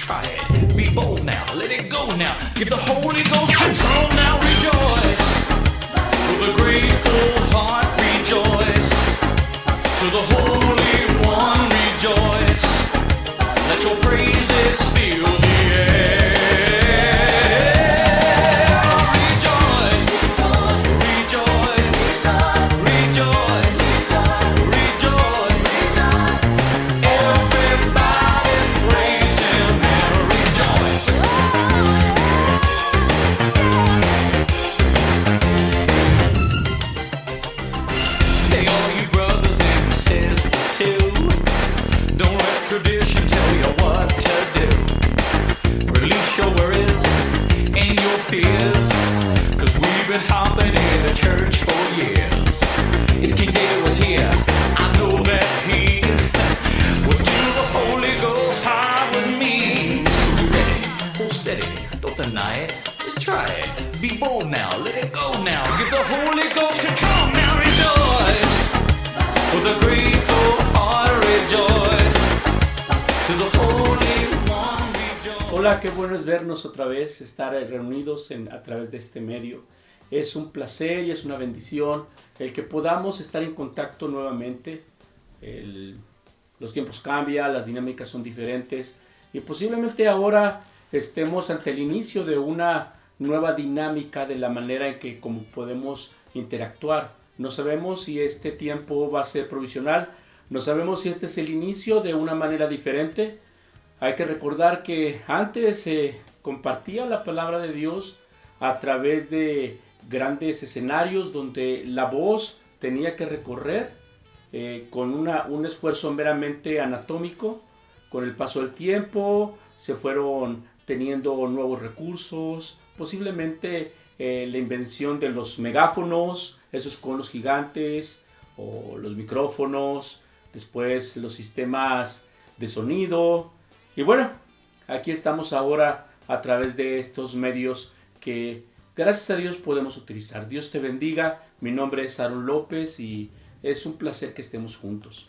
try it. Be bold now, let it go now. Give the Holy Ghost control now. Rejoice. With a grateful heart, rejoice. To the Holy One, rejoice. Let your praises fill the air. Rejoice, rejoice, rejoice, rejoice. Everybody praise Him and rejoice. Hey, all you brothers and sisters too, don't let tradition tell you what to do. Release your worries and your fears, 'cause we've been hopping in the church for years. If King David was here, I know that he would do the Holy Ghost high with me. So be ready, hold steady, don't deny it, just try it. Be bold now, let it go now. Give the Holy Ghost control now, rejoice. With a grateful heart, rejoice. To the Holy One, rejoice. Hola, qué bueno es vernos otra vez, estar reunidos a través de este medio. Es un placer y es una bendición el que podamos estar en contacto nuevamente. Los tiempos cambian, las dinámicas son diferentes y posiblemente ahora estemos ante el inicio de una nueva dinámica de la manera en que como podemos interactuar. No sabemos si este tiempo va a ser provisional, no sabemos si este es el inicio de una manera diferente. Hay que recordar que antes se compartía la palabra de Dios a través de grandes escenarios donde la voz tenía que recorrer con un esfuerzo meramente anatómico. Con el paso del tiempo se fueron teniendo nuevos recursos, posiblemente la invención de los megáfonos, esos conos gigantes, o los micrófonos, después los sistemas de sonido. Y bueno, aquí estamos ahora a través de estos medios que gracias a Dios podemos utilizar. Dios te bendiga, mi nombre es Aaron López y es un placer que estemos juntos.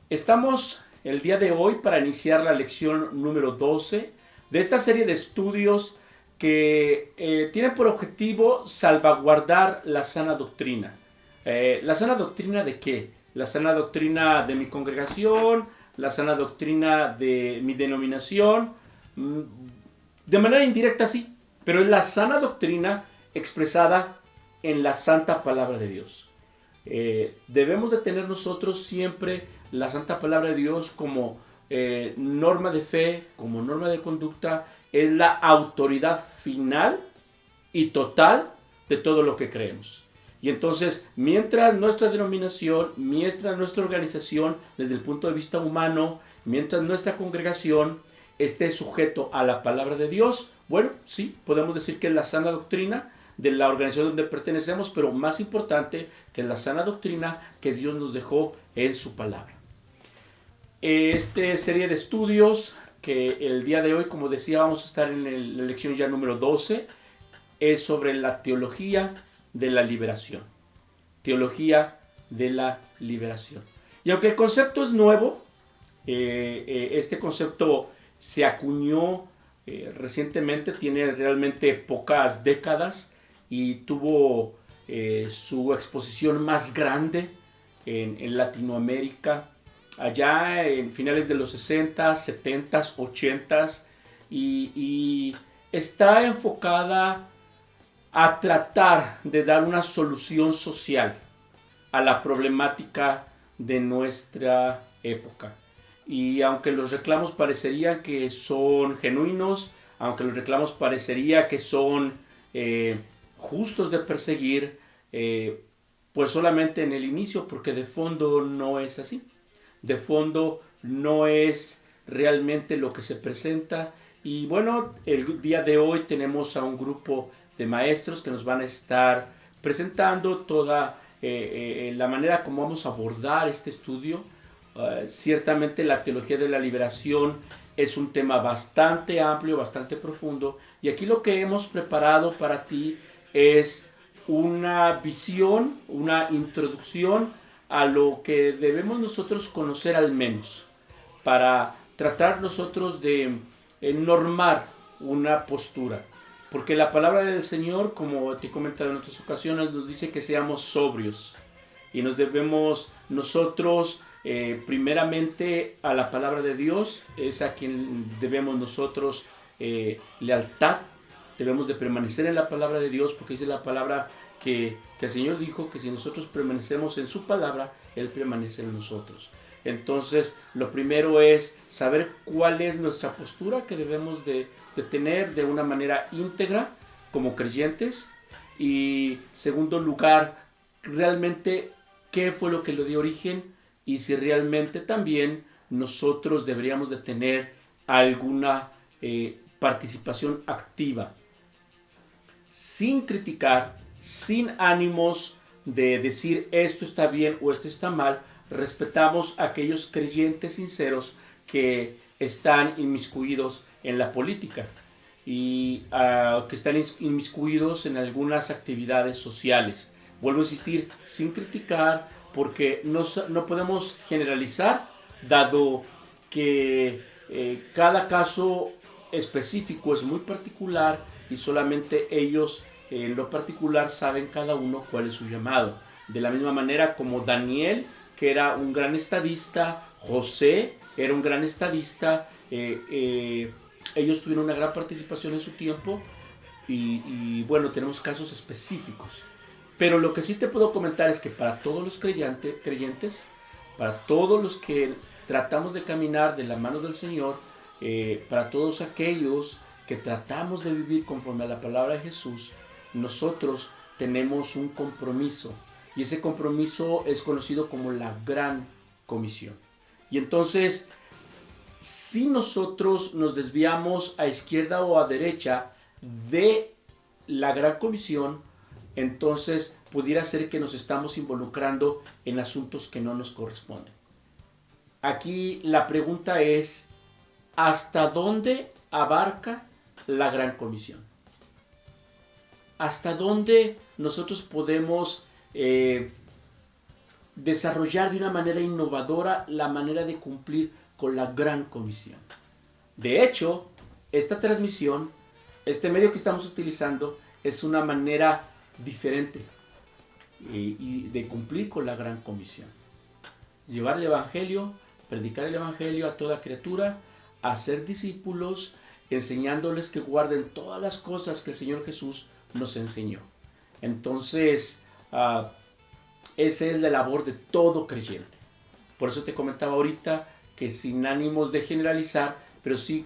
Estamos el día de hoy para iniciar la lección número 12 de esta serie de estudios que tienen por objetivo salvaguardar la sana doctrina. ¿La sana doctrina de qué? La sana doctrina de mi congregación, la sana doctrina de mi denominación, de manera indirecta sí, pero es la sana doctrina expresada en la santa palabra de Dios. Debemos de tener nosotros siempre la santa palabra de Dios como norma de fe, como norma de conducta. Es la autoridad final y total de todo lo que creemos. Y entonces, mientras nuestra denominación, mientras nuestra organización, desde el punto de vista humano, mientras nuestra congregación esté sujeto a la palabra de Dios, bueno, sí, podemos decir que es la sana doctrina de la organización donde pertenecemos, pero más importante que es la sana doctrina que Dios nos dejó en su palabra. Esta serie de estudios que el día de hoy, como decía, vamos a estar en la lección ya número 12, es sobre la teología de la liberación. Teología de la liberación. Y aunque el concepto es nuevo, este concepto se acuñó recientemente, tiene realmente pocas décadas y tuvo su exposición más grande en Latinoamérica, allá en finales de los 60, 70, 80 y está enfocada a tratar de dar una solución social a la problemática de nuestra época. Y aunque los reclamos parecerían que son genuinos, aunque los reclamos parecería que son justos de perseguir, pues solamente en el inicio, porque de fondo no es así. De fondo no es realmente lo que se presenta. Y bueno, el día de hoy tenemos a un grupo de maestros que nos van a estar presentando toda la manera como vamos a abordar este estudio. Ciertamente la teología de la liberación es un tema bastante amplio, bastante profundo, y aquí lo que hemos preparado para ti es una visión, una introducción a lo que debemos nosotros conocer al menos, para tratar nosotros de normar una postura. Porque la palabra del Señor, como te he comentado en otras ocasiones, nos dice que seamos sobrios. Y nos debemos nosotros, primeramente, a la palabra de Dios. Es a quien debemos nosotros lealtad. Debemos de permanecer en la palabra de Dios, porque dice la palabra que el Señor dijo que si nosotros permanecemos en su palabra, Él permanece en nosotros. Entonces, lo primero es saber cuál es nuestra postura que debemos de tener de una manera íntegra como creyentes. Y segundo lugar, realmente qué fue lo que le dio origen y si realmente también nosotros deberíamos de tener alguna participación activa. Sin criticar, sin ánimos de decir esto está bien o esto está mal, respetamos a aquellos creyentes sinceros que están inmiscuidos en la política y que están inmiscuidos en algunas actividades sociales. Vuelvo a insistir, sin criticar, porque no podemos generalizar, dado que cada caso específico es muy particular y solamente ellos en lo particular saben cada uno cuál es su llamado. De la misma manera como Daniel, que era un gran estadista, José era un gran estadista, ellos tuvieron una gran participación en su tiempo y bueno, tenemos casos específicos. Pero lo que sí te puedo comentar es que para todos los creyentes, para todos los que tratamos de caminar de la mano del Señor, para todos aquellos que tratamos de vivir conforme a la palabra de Jesús, nosotros tenemos un compromiso. Y ese compromiso es conocido como la Gran Comisión. Y entonces, si nosotros nos desviamos a izquierda o a derecha de la Gran Comisión, entonces pudiera ser que nos estamos involucrando en asuntos que no nos corresponden. Aquí la pregunta es, ¿hasta dónde abarca la Gran Comisión? ¿Hasta dónde nosotros podemos desarrollar de una manera innovadora la manera de cumplir con la Gran Comisión? De hecho, esta transmisión, este medio que estamos utilizando, es una manera diferente y de cumplir con la Gran Comisión. Llevar el Evangelio, predicar el Evangelio a toda criatura, hacer discípulos, enseñándoles que guarden todas las cosas que el Señor Jesús nos enseñó. Entonces, esa es la labor de todo creyente. Por eso te comentaba ahorita que sin ánimos de generalizar, pero sí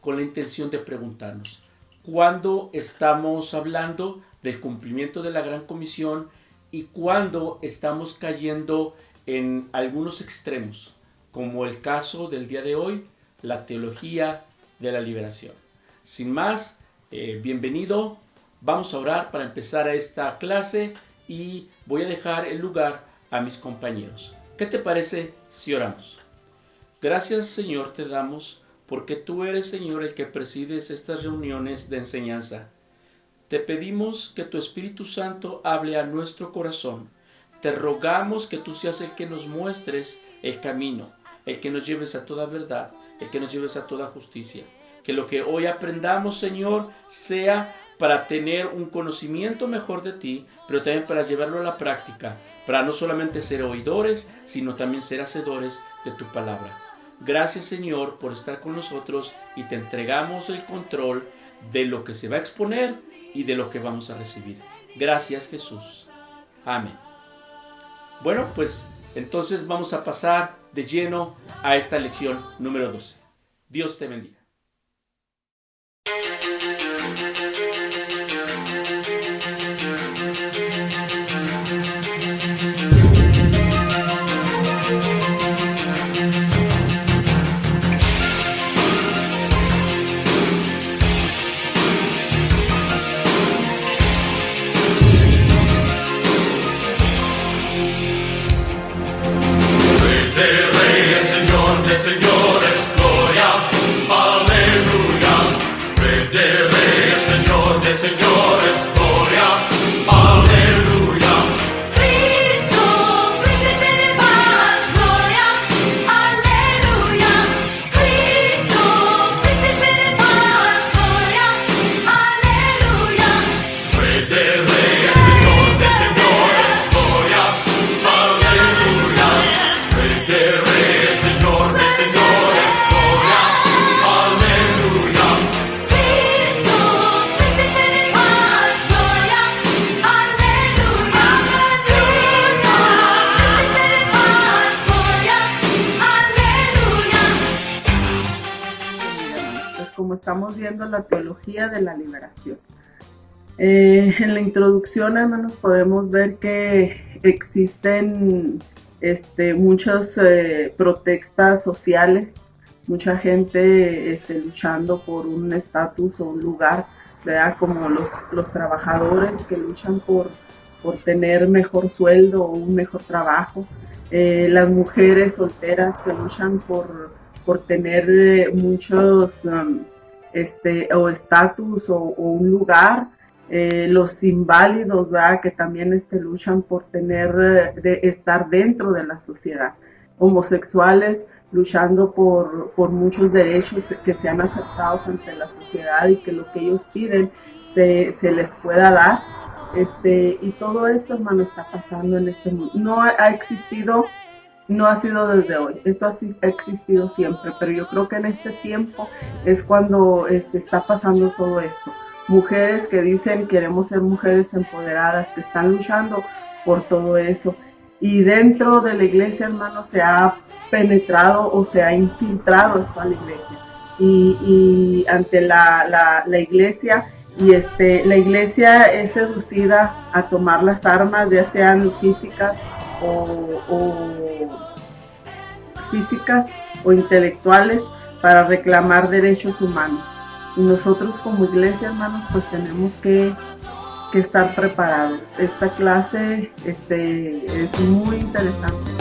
con la intención de preguntarnos, ¿cuándo estamos hablando del cumplimiento de la Gran Comisión y cuándo estamos cayendo en algunos extremos, como el caso del día de hoy, la teología de la liberación? Sin más, bienvenido. Vamos a orar para empezar a esta clase y voy a dejar el lugar a mis compañeros. ¿Qué te parece si oramos? Gracias, Señor, te damos porque tú eres, Señor, el que presides estas reuniones de enseñanza. Te pedimos que tu Espíritu Santo hable a nuestro corazón. Te rogamos que tú seas el que nos muestres el camino, el que nos lleves a toda verdad, el que nos lleves a toda justicia. Que lo que hoy aprendamos, Señor, sea para tener un conocimiento mejor de ti, pero también para llevarlo a la práctica, para no solamente ser oidores, sino también ser hacedores de tu palabra. Gracias, Señor, por estar con nosotros y te entregamos el control de lo que se va a exponer y de lo que vamos a recibir. Gracias, Jesús. Amén. Bueno, pues entonces vamos a pasar de lleno a esta lección número 12. Dios te bendiga. Señores, gloria, estamos viendo la teología de la liberación. En la introducción, hermanos, podemos ver que existen muchas protestas sociales, mucha gente luchando por un estatus o un lugar, ¿verdad? Como los trabajadores que luchan por tener mejor sueldo o un mejor trabajo, las mujeres solteras que luchan por tener muchos o estatus o un lugar, los inválidos, ¿verdad? Que también luchan por estar dentro de la sociedad, homosexuales luchando por muchos derechos que sean aceptados ante la sociedad y que lo que ellos piden se les pueda dar. Y todo esto, hermano, está pasando en este mundo. No ha existido, no ha sido desde hoy, esto ha existido siempre, pero yo creo que en este tiempo es cuando está pasando todo esto. Mujeres que dicen queremos ser mujeres empoderadas, que están luchando por todo eso. Y dentro de la iglesia, hermano, se ha penetrado o se ha infiltrado esto a la iglesia. Y ante la iglesia, la iglesia es seducida a tomar las armas, ya sean físicas o intelectuales, para reclamar derechos humanos. Y nosotros como iglesia, hermanos, pues tenemos que estar preparados. Esta clase es muy interesante.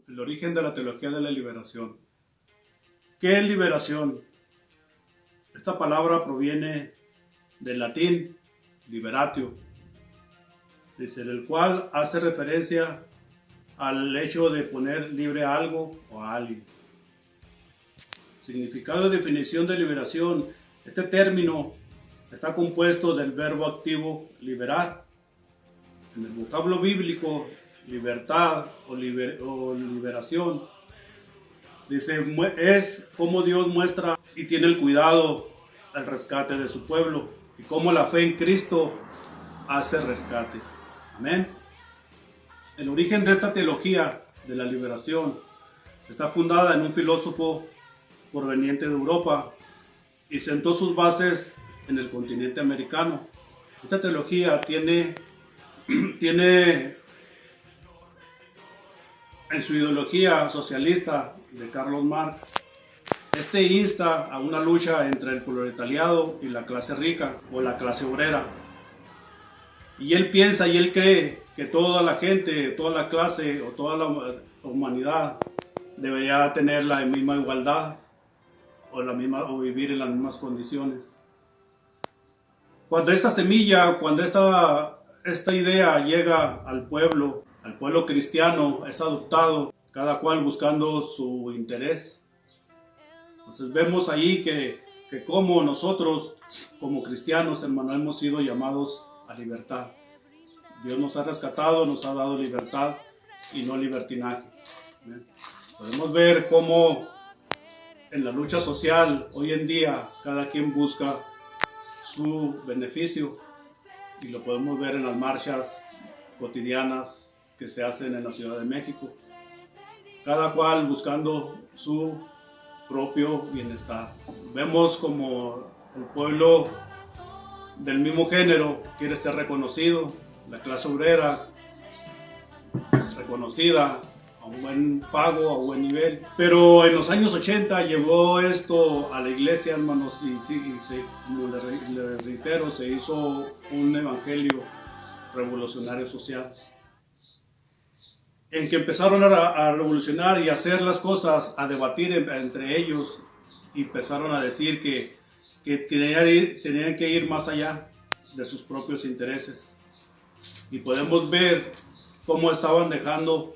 El origen de la teología de la liberación. ¿Qué es liberación? Esta palabra proviene del latín liberatio, el cual hace referencia al hecho de poner libre a algo o a alguien. Significado y definición de liberación. Este término está compuesto del verbo activo liberar. En el vocablo bíblico, libertad o liberación, dice, es como Dios muestra y tiene el cuidado al rescate de su pueblo y cómo la fe en Cristo hace rescate. Amén. El origen de esta teología de la liberación está fundada en un filósofo proveniente de Europa y sentó sus bases en el continente americano. Esta teología tiene en su ideología socialista de Carlos Marx, insta a una lucha entre el proletariado y la clase rica o la clase obrera. Y él piensa y él cree que toda la gente, toda la clase o toda la humanidad debería tener la misma igualdad o vivir en las mismas condiciones. Cuando esta semilla, cuando esta idea llega al pueblo cristiano, es adoptado, cada cual buscando su interés. Entonces vemos ahí que como nosotros, como cristianos, hermano, hemos sido llamados a libertad. Dios nos ha rescatado, nos ha dado libertad y no libertinaje. Podemos ver cómo en la lucha social, hoy en día, cada quien busca su beneficio, y lo podemos ver en las marchas cotidianas que se hacen en la Ciudad de México, cada cual buscando su propio bienestar. Vemos como el pueblo del mismo género quiere ser reconocido, la clase obrera reconocida, a un buen pago, a un buen nivel. Pero en los años 80 llegó esto a la iglesia, hermanos, y como le reitero, se hizo un evangelio revolucionario social, en que empezaron a revolucionar y a hacer las cosas, a debatir entre ellos, y empezaron a decir que tenían que ir más allá de sus propios intereses. Y podemos ver cómo estaban dejando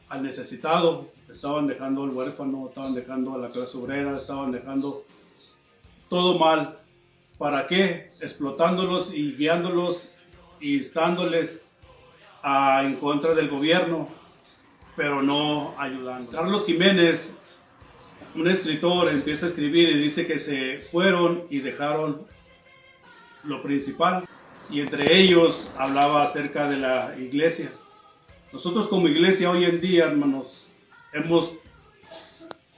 al necesitado, estaban dejando al huérfano, estaban dejando a la clase obrera, estaban dejando todo mal. ¿Para qué? Explotándolos y guiándolos y instándoles en contra del gobierno, pero no ayudando. Carlos Jiménez, un escritor, empieza a escribir y dice que se fueron y dejaron lo principal, y entre ellos hablaba acerca de la iglesia. Nosotros como iglesia hoy en día, hermanos, hemos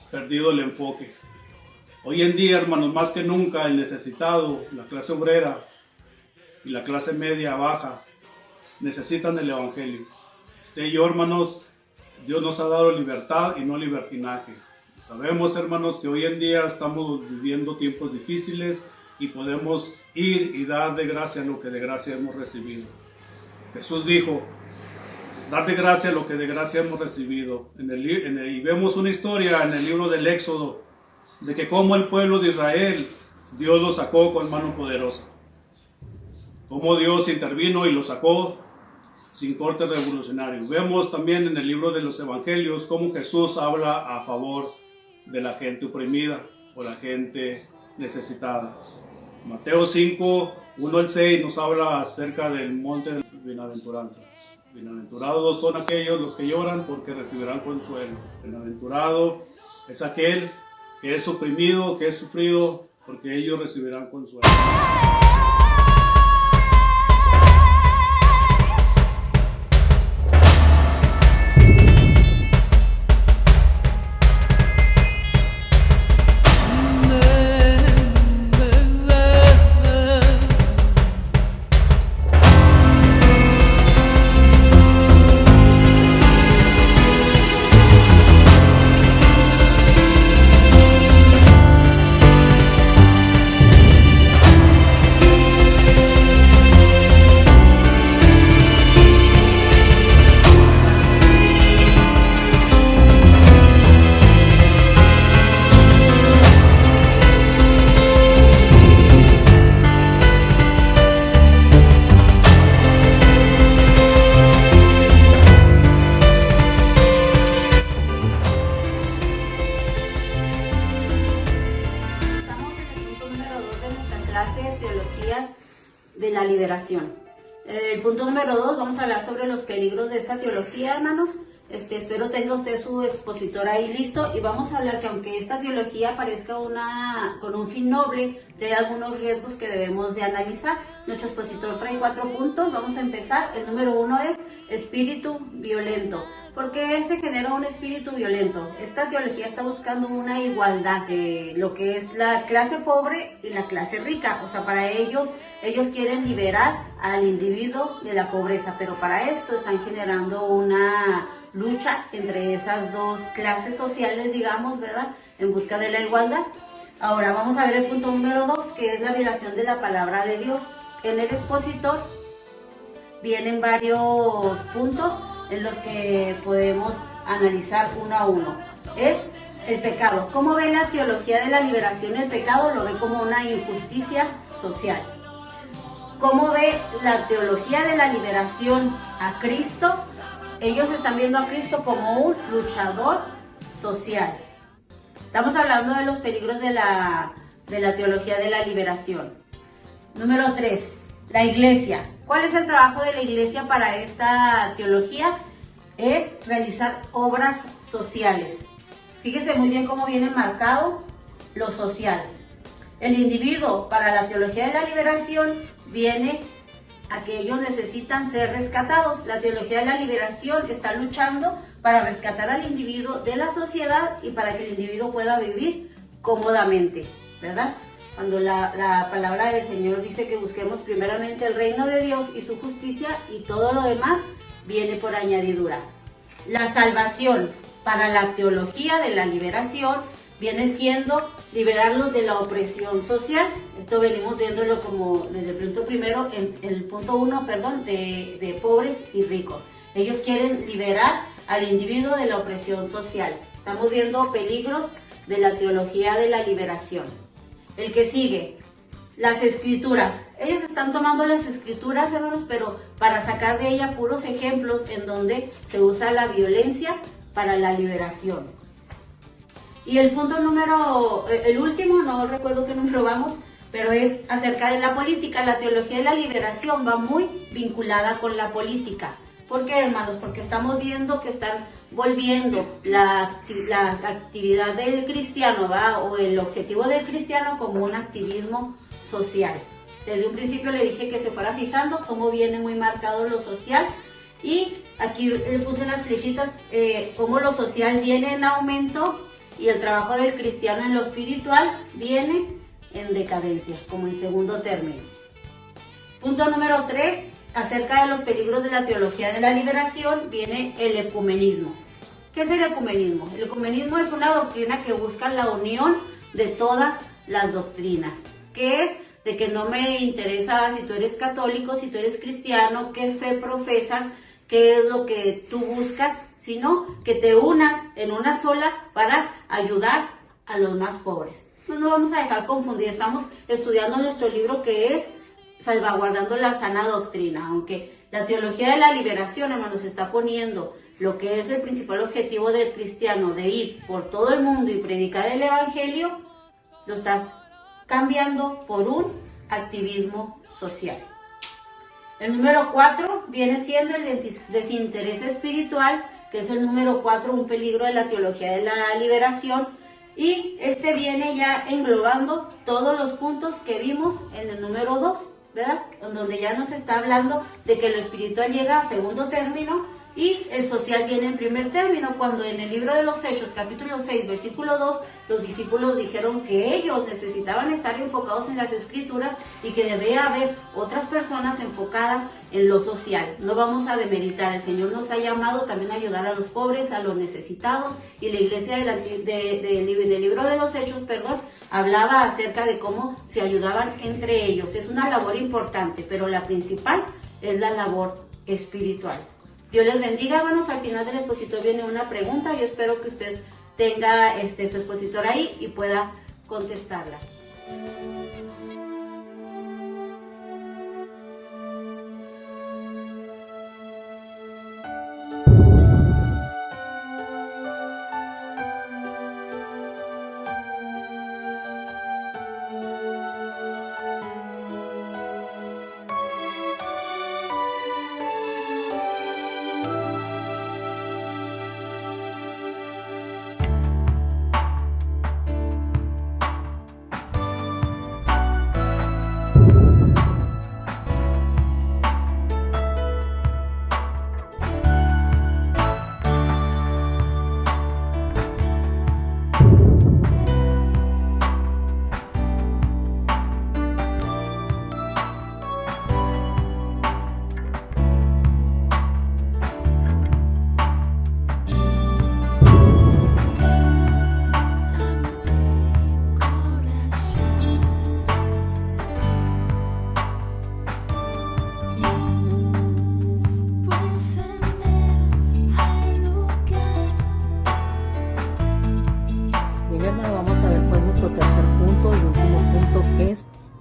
perdido el enfoque. Hoy en día, hermanos, más que nunca el necesitado, la clase obrera y la clase media baja necesitan el evangelio. Usted y yo, hermanos, Dios nos ha dado libertad y no libertinaje. Sabemos, hermanos, que hoy en día estamos viviendo tiempos difíciles y podemos ir y dar de gracia lo que de gracia hemos recibido. Jesús dijo: dar de gracia lo que de gracia hemos recibido. Y vemos una historia en el libro del Éxodo de que como el pueblo de Israel, Dios lo sacó con mano poderosa. Cómo Dios intervino y lo sacó sin corte revolucionario. Vemos también en el libro de los Evangelios cómo Jesús habla a favor de la gente oprimida o la gente necesitada. Mateo 5, 1 al 6 nos habla acerca del monte de bienaventuranzas. Bienaventurados son aquellos los que lloran, porque recibirán consuelo. Bienaventurado es aquel que es oprimido, que es sufrido, porque ellos recibirán consuelo. De la liberación. El punto número 2, vamos a hablar sobre los peligros de esta teología, hermanos. Espero tenga usted su expositor ahí listo, y vamos a hablar que aunque esta teología parezca con un fin noble, tiene algunos riesgos que debemos de analizar. Nuestro expositor trae 4 puntos, vamos a empezar. El número 1 es espíritu violento. ¿Por qué se genera un espíritu violento? Esta teología está buscando una igualdad de lo que es la clase pobre y la clase rica. O sea, para ellos quieren liberar al individuo de la pobreza, pero para esto están generando una lucha entre esas dos clases sociales, digamos, ¿verdad? En busca de la igualdad. Ahora vamos a ver el punto número 2, que es la violación de la palabra de Dios. En el expositor vienen varios puntos en los que podemos analizar uno a uno. Es el pecado. ¿Cómo ve la teología de la liberación el pecado? Lo ve como una injusticia social. ¿Cómo ve la teología de la liberación a Cristo? Ellos están viendo a Cristo como un luchador social. Estamos hablando de los peligros de la teología de la liberación. Número 3, la iglesia. ¿Cuál es el trabajo de la iglesia para esta teología? Es realizar obras sociales. Fíjese muy bien cómo viene marcado lo social. El individuo, para la teología de la liberación, viene a que ellos necesitan ser rescatados. La teología de la liberación está luchando para rescatar al individuo de la sociedad y para que el individuo pueda vivir cómodamente, ¿verdad? Cuando la palabra del Señor dice que busquemos primeramente el reino de Dios y su justicia, y todo lo demás viene por añadidura. La salvación para la teología de la liberación viene siendo liberarlos de la opresión social. Esto venimos viéndolo como desde el punto primero, en el punto 1, perdón, de pobres y ricos. Ellos quieren liberar al individuo de la opresión social. Estamos viendo peligros de la teología de la liberación. El que sigue, las escrituras. Ellos están tomando las escrituras, hermanos, pero para sacar de ellas puros ejemplos en donde se usa la violencia para la liberación. Y el punto número, el último, no recuerdo qué número vamos, pero es acerca de la política. La teología de la liberación va muy vinculada con la política. ¿Por qué, hermanos? Porque estamos viendo que están volviendo la actividad del cristiano, ¿va? O el objetivo del cristiano como un activismo social. Desde un principio le dije que se fuera fijando cómo viene muy marcado lo social, y aquí le puse unas flechitas, cómo lo social viene en aumento y el trabajo del cristiano en lo espiritual viene en decadencia, como en segundo término. Punto número 3, acerca de los peligros de la teología de la liberación, viene el ecumenismo. ¿Qué es el ecumenismo? El ecumenismo es una doctrina que busca la unión de todas las doctrinas. ¿Qué es? De que no me interesa si tú eres católico, si tú eres cristiano, qué fe profesas, qué es lo que tú buscas, sino que te unas en una sola para ayudar a los más pobres. No nos vamos a dejar confundir, estamos estudiando nuestro libro que es Salvaguardando la Sana Doctrina, aunque la teología de la liberación, hermanos, está poniendo lo que es el principal objetivo del cristiano de ir por todo el mundo y predicar el evangelio, lo está cambiando por un activismo social. El número 4 viene siendo el desinterés espiritual, que es el número 4, un peligro de la teología de la liberación, y este viene ya englobando todos los puntos que vimos en el número 2, ¿verdad? Donde ya nos está hablando de que lo espiritual llega a segundo término y el social viene en primer término, cuando en el libro de los Hechos, capítulo 6, versículo 2, los discípulos dijeron que ellos necesitaban estar enfocados en las escrituras y que debía haber otras personas enfocadas en lo social. No vamos a demeritar, el Señor nos ha llamado también a ayudar a los pobres, a los necesitados, y la iglesia del libro de los Hechos, hablaba acerca de cómo se ayudaban entre ellos. Es una labor importante, pero la principal es la labor espiritual. Dios les bendiga, hermanos. Al final del expositor viene una pregunta. Yo espero que usted tenga su expositor ahí y pueda contestarla.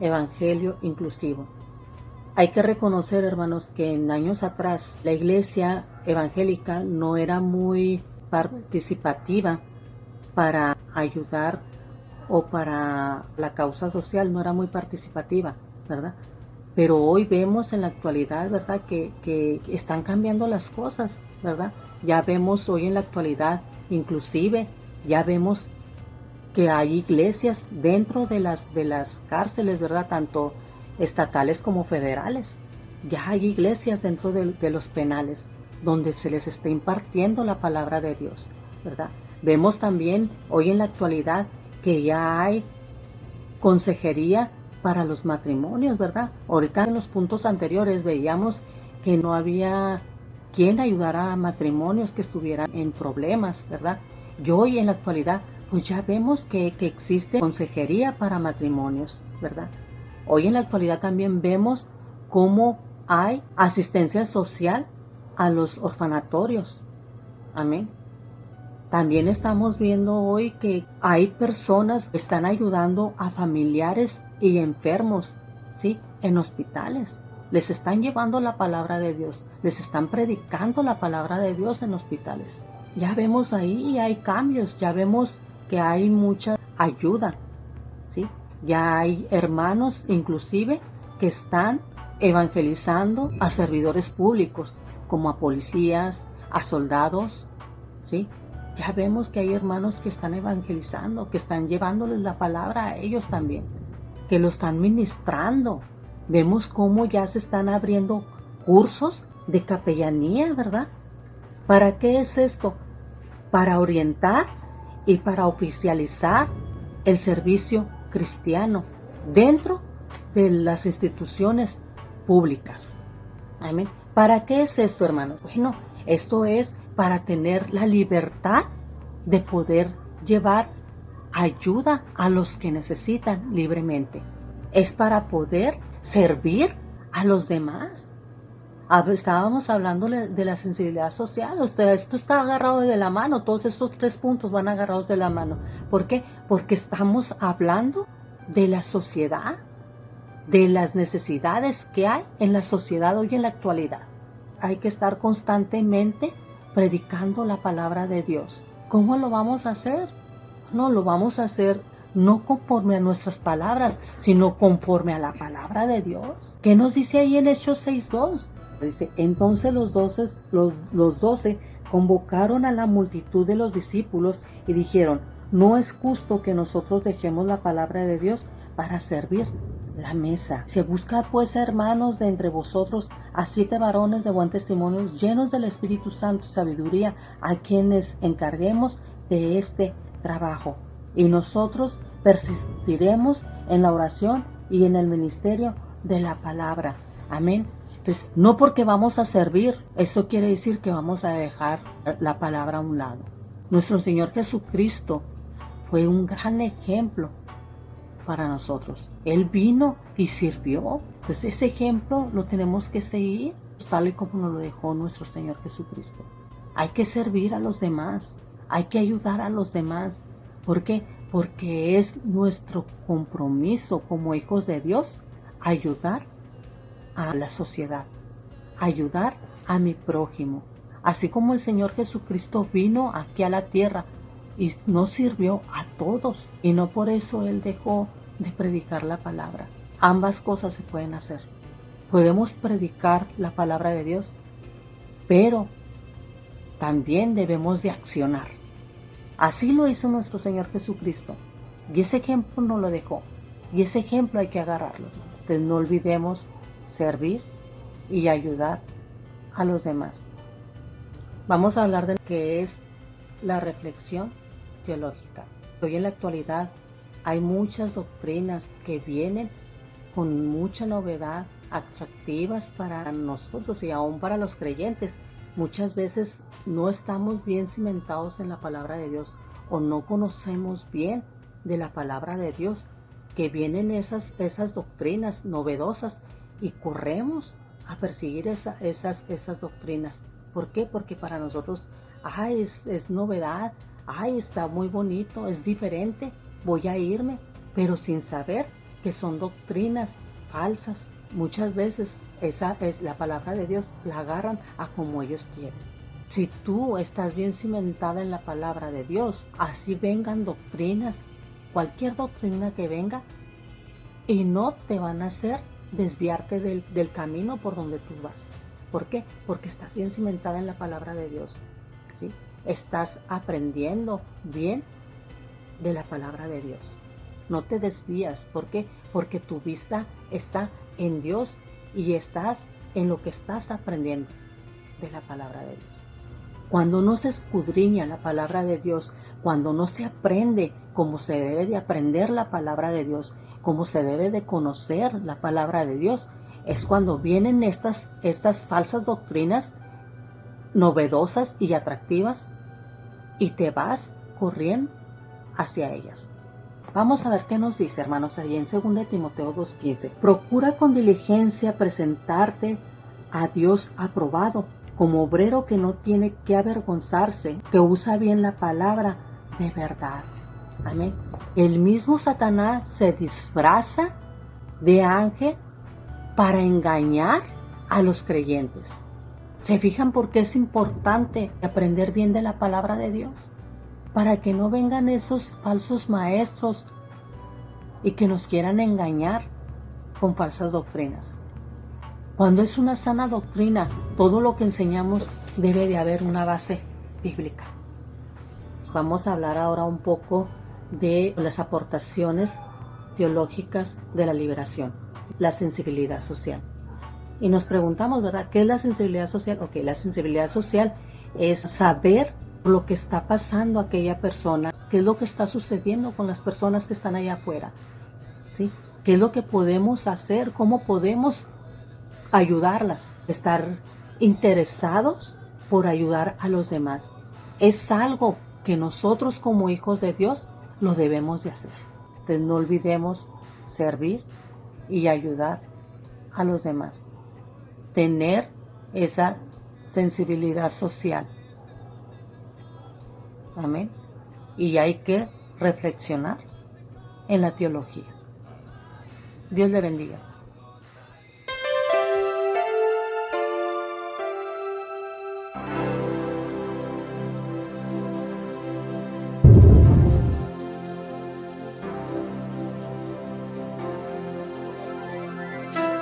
Evangelio inclusivo. Hay que reconocer, hermanos, que en años atrás la iglesia evangélica no era muy participativa para ayudar o para la causa social, no era muy participativa, ¿verdad? Pero hoy vemos en la actualidad, ¿verdad?, que están cambiando las cosas, ¿verdad? Ya vemos hoy en la actualidad, inclusive, ya vemos que hay iglesias dentro de las cárceles, ¿verdad?, tanto estatales como federales. Ya hay iglesias dentro de los penales donde se les está impartiendo la palabra de Dios, ¿verdad? Vemos también hoy en la actualidad que ya hay consejería para los matrimonios, ¿verdad? Ahorita en los puntos anteriores veíamos que no había quién ayudará a matrimonios que estuvieran en problemas, ¿verdad? Y hoy en la actualidad, pues ya vemos que existe consejería para matrimonios, ¿verdad? Hoy en la actualidad también vemos cómo hay asistencia social a los orfanatorios. Amén. También estamos viendo hoy que hay personas que están ayudando a familiares y enfermos, ¿sí? En hospitales. Les están llevando la palabra de Dios, les están predicando la palabra de Dios en hospitales. Ya vemos ahí, hay cambios, ya vemos que hay mucha ayuda, ¿sí? Ya hay hermanos inclusive que están evangelizando a servidores públicos, como a policías, a soldados, ¿sí? Ya vemos que hay hermanos que están evangelizando, que están llevándoles la palabra a ellos también, que lo están ministrando. Vemos cómo ya se están abriendo cursos de capellanía, ¿verdad? ¿Para qué es esto? Para orientar y para oficializar el servicio cristiano dentro de las instituciones públicas. Amén. ¿Para qué es esto, hermanos? Bueno, esto es para tener la libertad de poder llevar ayuda a los que necesitan libremente. Es para poder servir a los demás. Estábamos hablando de la sensibilidad social. Esto está agarrado de la mano. Todos estos 3 puntos van agarrados de la mano. ¿Por qué? Porque estamos hablando de la sociedad, de las necesidades que hay en la sociedad hoy en la actualidad. Hay que estar constantemente predicando la palabra de Dios. ¿Cómo lo vamos a hacer? No, lo vamos a hacer no conforme a nuestras palabras, sino conforme a la palabra de Dios. ¿Qué nos dice ahí en Hechos 6:2? Dice, entonces los 12 convocaron a la multitud de los discípulos y dijeron, no es justo que nosotros dejemos la palabra de Dios para servir la mesa. Se busca pues, hermanos, de entre vosotros a 7 varones de buen testimonio, llenos del Espíritu Santo y sabiduría, a quienes encarguemos de este trabajo. Y nosotros persistiremos en la oración y en el ministerio de la palabra. Amén. Entonces, no porque vamos a servir, eso quiere decir que vamos a dejar la palabra a un lado. Nuestro Señor Jesucristo fue un gran ejemplo para nosotros. Él vino y sirvió. Pues ese ejemplo lo tenemos que seguir, tal y como nos lo dejó nuestro Señor Jesucristo. Hay que servir a los demás, hay que ayudar a los demás. ¿Por qué? Porque es nuestro compromiso como hijos de Dios ayudar a la sociedad, ayudar a mi prójimo. Así como el Señor Jesucristo vino aquí a la tierra y nos sirvió a todos, y no por eso Él dejó de predicar la palabra. Ambas cosas se pueden hacer. Podemos predicar la palabra de Dios, pero también debemos de accionar. Así lo hizo nuestro Señor Jesucristo, y ese ejemplo nos lo dejó, y ese ejemplo hay que agarrarlo. Entonces no olvidemos servir y ayudar a los demás. Vamos a hablar de lo que es la reflexión teológica. Hoy en la actualidad hay muchas doctrinas que vienen con mucha novedad, atractivas para nosotros y aún para los creyentes. Muchas veces no estamos bien cimentados en la palabra de Dios o no conocemos bien de la palabra de Dios, que vienen esas doctrinas novedosas y corremos a perseguir esas doctrinas. ¿Por qué? Porque para nosotros es novedad, está muy bonito, es diferente, voy a irme, pero sin saber que son doctrinas falsas. Muchas veces esa es la palabra de Dios, la agarran a como ellos quieren. Si tú estás bien cimentada en la palabra de Dios, así vengan doctrinas, cualquier doctrina que venga, y no te van a hacer desviarte del camino por donde tú vas. ¿Por qué? Porque estás bien cimentada en la palabra de Dios, ¿sí? Estás aprendiendo bien de la palabra de Dios. No te desvías. ¿Por qué? Porque tu vista está en Dios y estás en lo que estás aprendiendo de la palabra de Dios. Cuando no se escudriña la palabra de Dios, cuando no se aprende como se debe de aprender la palabra de Dios, como se debe de conocer la palabra de Dios, es cuando vienen estas falsas doctrinas novedosas y atractivas y te vas corriendo hacia ellas. Vamos a ver qué nos dice, hermanos, ahí en 2 Timoteo 2:15. Procura con diligencia presentarte a Dios aprobado, como obrero que no tiene que avergonzarse, que usa bien la palabra de verdad. Amén. El mismo Satanás se disfraza de ángel para engañar a los creyentes. ¿Se fijan por qué es importante aprender bien de la palabra de Dios? Para que no vengan esos falsos maestros y que nos quieran engañar con falsas doctrinas. Cuando es una sana doctrina, todo lo que enseñamos debe de haber una base bíblica. Vamos a hablar ahora un poco de las aportaciones teológicas de la liberación, la sensibilidad social. Y nos preguntamos, ¿verdad? ¿Qué es la sensibilidad social? Ok, la sensibilidad social es saber lo que está pasando a aquella persona, qué es lo que está sucediendo con las personas que están allá afuera, ¿sí? ¿Qué es lo que podemos hacer? ¿Cómo podemos ayudarlas? Estar interesados por ayudar a los demás. Es algo que nosotros como hijos de Dios lo debemos de hacer. Entonces no olvidemos servir y ayudar a los demás. Tener esa sensibilidad social. Amén. Y hay que reflexionar en la teología. Dios le bendiga.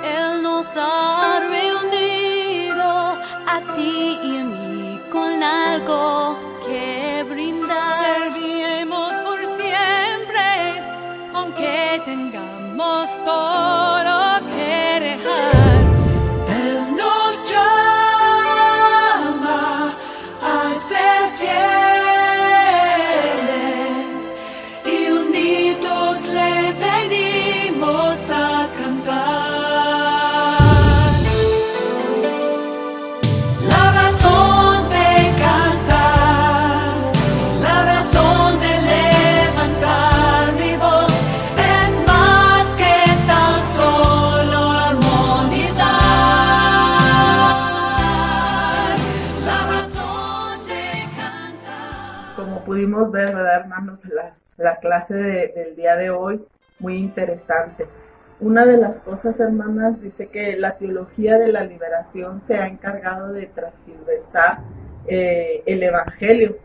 Él nos ha reunido a ti y a mí con algo que brindar. Serviremos por siempre, aunque tengamos todo que dejar. Él nos llama a ser fieles y unidos le venimos a cantar. La razón de cantar, la razón de levantar mi voz es más que tan solo armonizar. La razón de cantar. Como pudimos ver, ¿verdad, hermanos? La clase del día de hoy, muy interesante. Una de las cosas, hermanas, dice que la teología de la liberación se ha encargado de transgiversar el evangelio,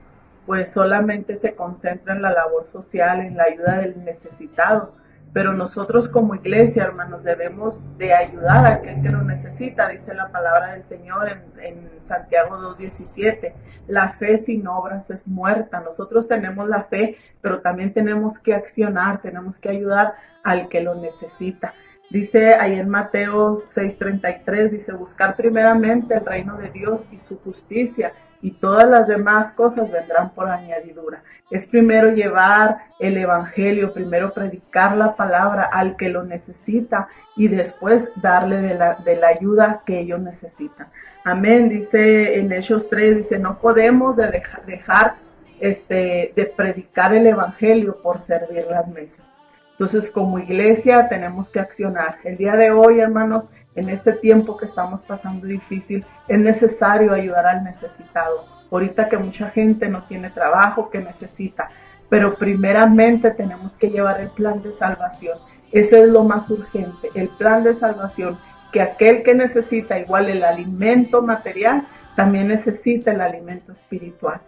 pues solamente se concentra en la labor social, en la ayuda del necesitado. Pero nosotros como iglesia, hermanos, debemos de ayudar a aquel que lo necesita. Dice la palabra del Señor en Santiago 2:17. La fe sin obras es muerta. Nosotros tenemos la fe, pero también tenemos que accionar, tenemos que ayudar al que lo necesita. Dice ahí en Mateo 6:33, dice, buscar primeramente el reino de Dios y su justicia, y todas las demás cosas vendrán por añadidura. Es primero llevar el evangelio, primero predicar la palabra al que lo necesita y después darle de la ayuda que ellos necesitan. Amén. Dice en Hechos 3, dice, no podemos dejar de predicar el evangelio por servir las mesas. Entonces, como iglesia tenemos que accionar. El día de hoy, hermanos, en este tiempo que estamos pasando difícil, es necesario ayudar al necesitado. Ahorita que mucha gente no tiene trabajo, que necesita. Pero primeramente tenemos que llevar el plan de salvación. Ese es lo más urgente, el plan de salvación. Que aquel que necesita igual el alimento material, también necesita el alimento espiritual.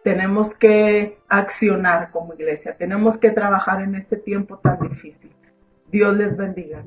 Tenemos que accionar como iglesia, tenemos que trabajar en este tiempo tan difícil. Dios les bendiga.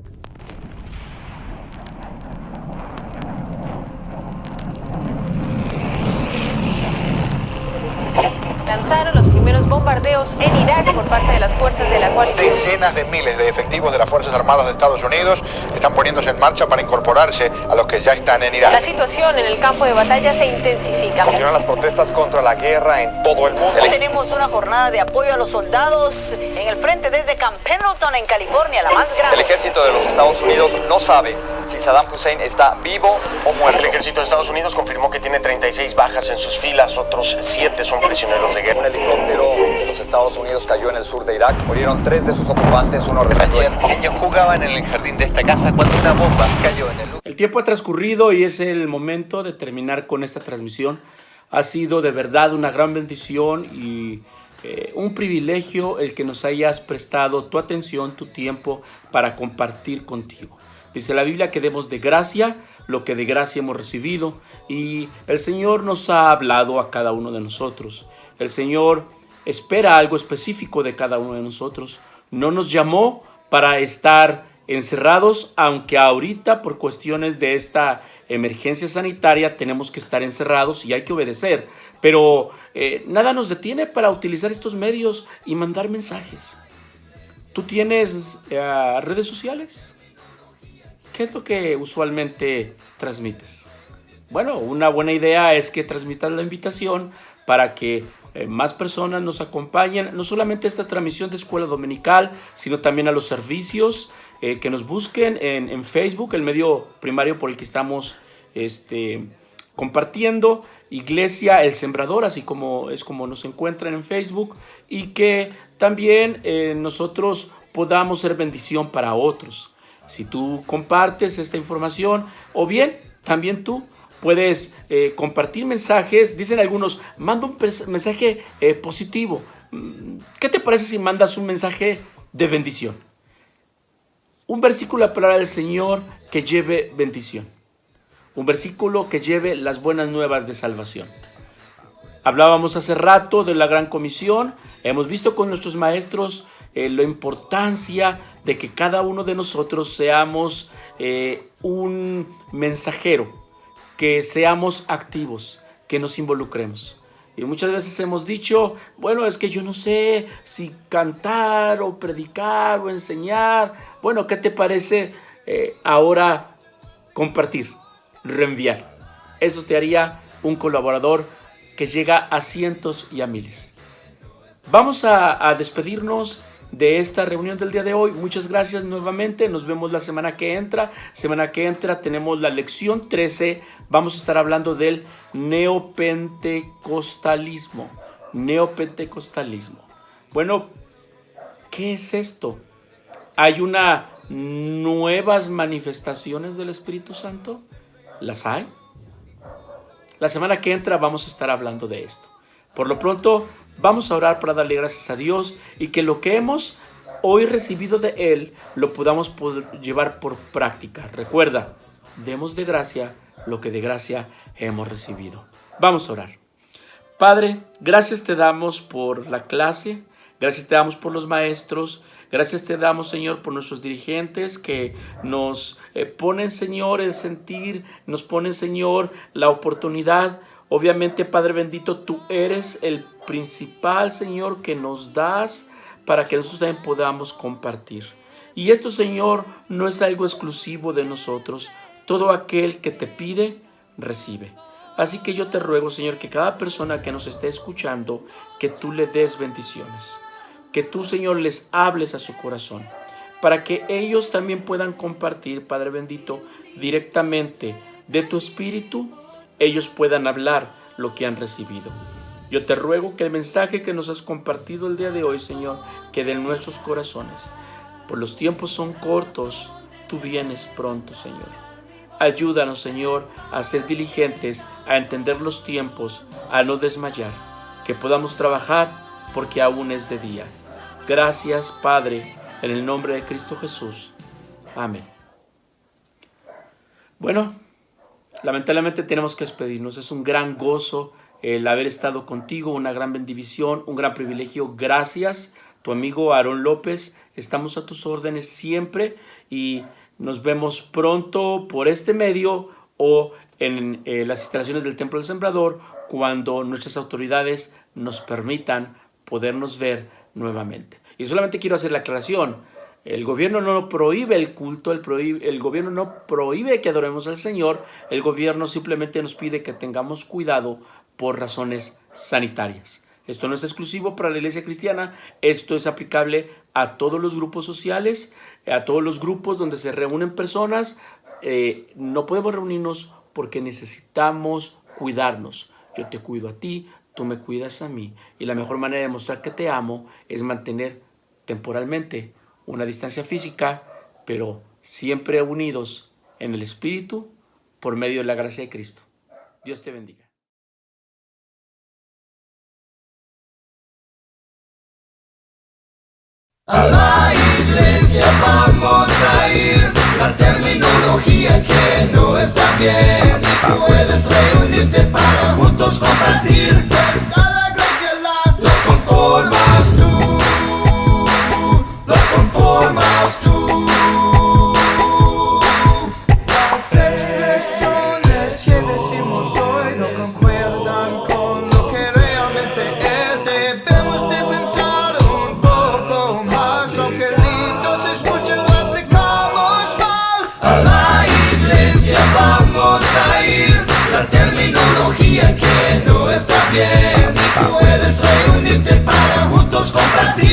Lanzaron los primeros bombardeos en Irak por parte de las fuerzas de la coalición. Decenas de miles de efectivos de las Fuerzas Armadas de Estados Unidos están poniéndose en marcha para incorporarse a los que ya están en Irak. La situación en el campo de batalla se intensifica. Continúan las protestas contra la guerra en todo el mundo. Tenemos una jornada de apoyo a los soldados en el frente desde Camp Pendleton, en California, la más grande. El ejército de los Estados Unidos no sabe si Saddam Hussein está vivo o muerto. El ejército de Estados Unidos confirmó que tiene 36 bajas en sus filas, otros 7 son prisioneros de guerra. Un helicóptero de los Estados Unidos cayó en el sur de Irak. Murieron 3 de sus ocupantes, uno resultó. Ayer, niños jugaban en el jardín de esta casa cuando una bomba cayó en el lugar. El tiempo ha transcurrido y es el momento de terminar con esta transmisión. Ha sido de verdad una gran bendición y un privilegio el que nos hayas prestado tu atención, tu tiempo para compartir contigo. Dice la Biblia que demos de gracia lo que de gracia hemos recibido y el Señor nos ha hablado a cada uno de nosotros. El Señor espera algo específico de cada uno de nosotros. No nos llamó para estar encerrados, aunque ahorita por cuestiones de esta emergencia sanitaria tenemos que estar encerrados y hay que obedecer, pero nada nos detiene para utilizar estos medios y mandar mensajes. ¿Tú tienes redes sociales? ¿Qué es lo que usualmente transmites? Bueno, una buena idea es que transmitas la invitación para que más personas nos acompañen, no solamente a esta transmisión de escuela dominical, sino también a los servicios, que nos busquen en Facebook, el medio primario por el que estamos compartiendo, Iglesia El Sembrador, así como es como nos encuentran en Facebook, y que también nosotros podamos ser bendición para otros. Si tú compartes esta información, o bien también tú puedes compartir mensajes. Dicen algunos, manda un mensaje positivo. ¿Qué te parece si mandas un mensaje de bendición? Un versículo de la palabra del Señor que lleve bendición. Un versículo que lleve las buenas nuevas de salvación. Hablábamos hace rato de la Gran Comisión. Hemos visto con nuestros maestros la importancia de que cada uno de nosotros seamos un mensajero, que seamos activos, que nos involucremos. Y muchas veces hemos dicho, bueno, es que yo no sé si cantar o predicar o enseñar. Bueno, ¿qué te parece ahora compartir, reenviar? Eso te haría un colaborador que llega a cientos y a miles. Vamos a despedirnos de esta reunión del día de hoy. Muchas gracias nuevamente. Nos vemos la semana que entra. Semana que entra tenemos la lección 13. Vamos a estar hablando del neopentecostalismo. Neopentecostalismo. Bueno, ¿qué es esto? ¿Hay nuevas manifestaciones del Espíritu Santo? ¿Las hay? La semana que entra vamos a estar hablando de esto. Por lo pronto, vamos a orar para darle gracias a Dios y que lo que hemos hoy recibido de Él lo podamos llevar por práctica. Recuerda, demos de gracia lo que de gracia hemos recibido. Vamos a orar. Padre, gracias te damos por la clase, gracias te damos por los maestros, gracias te damos, Señor, por nuestros dirigentes que nos ponen, Señor, el sentir, nos ponen, Señor, la oportunidad. Obviamente, Padre bendito, tú eres el principal, Señor, que nos das para que nosotros también podamos compartir. Y esto, Señor, no es algo exclusivo de nosotros. Todo aquel que te pide, recibe. Así que yo te ruego, Señor, que cada persona que nos esté escuchando, que tú le des bendiciones. Que tú, Señor, les hables a su corazón. Para que ellos también puedan compartir, Padre bendito, directamente de tu espíritu, ellos puedan hablar lo que han recibido. Yo te ruego que el mensaje que nos has compartido el día de hoy, Señor, quede en nuestros corazones. Por los tiempos son cortos, tú vienes pronto, Señor. Ayúdanos, Señor, a ser diligentes, a entender los tiempos, a no desmayar, que podamos trabajar porque aún es de día. Gracias, Padre, en el nombre de Cristo Jesús. Amén. Bueno, lamentablemente tenemos que despedirnos. Es un gran gozo el haber estado contigo, una gran bendición, un gran privilegio. Gracias, tu amigo Aarón López. Estamos a tus órdenes siempre y nos vemos pronto por este medio o en las instalaciones del Templo del Sembrador cuando nuestras autoridades nos permitan podernos ver nuevamente. Y solamente quiero hacer la aclaración. El gobierno no prohíbe el culto, el gobierno no prohíbe que adoremos al Señor, el gobierno simplemente nos pide que tengamos cuidado por razones sanitarias. Esto no es exclusivo para la iglesia cristiana, esto es aplicable a todos los grupos sociales, a todos los grupos donde se reúnen personas. no podemos reunirnos porque necesitamos cuidarnos. Yo te cuido a ti, tú me cuidas a mí. Y la mejor manera de demostrar que te amo es mantener temporalmente una distancia física, pero siempre unidos en el Espíritu por medio de la gracia de Cristo. Dios te bendiga. A la iglesia vamos a ir, la terminología que no está bien. Puedes reunirte para juntos compartir, pues a la iglesia lo conformas tú, lo conformas tú. Las expresiones que decimos hoy no concuerdan con lo que realmente es. Debemos de pensar un poco más, aunque lindo se escuche, lo aplicamos mal. A la iglesia vamos a ir, la terminología que no está bien. Puedes reunirte para juntos compartir.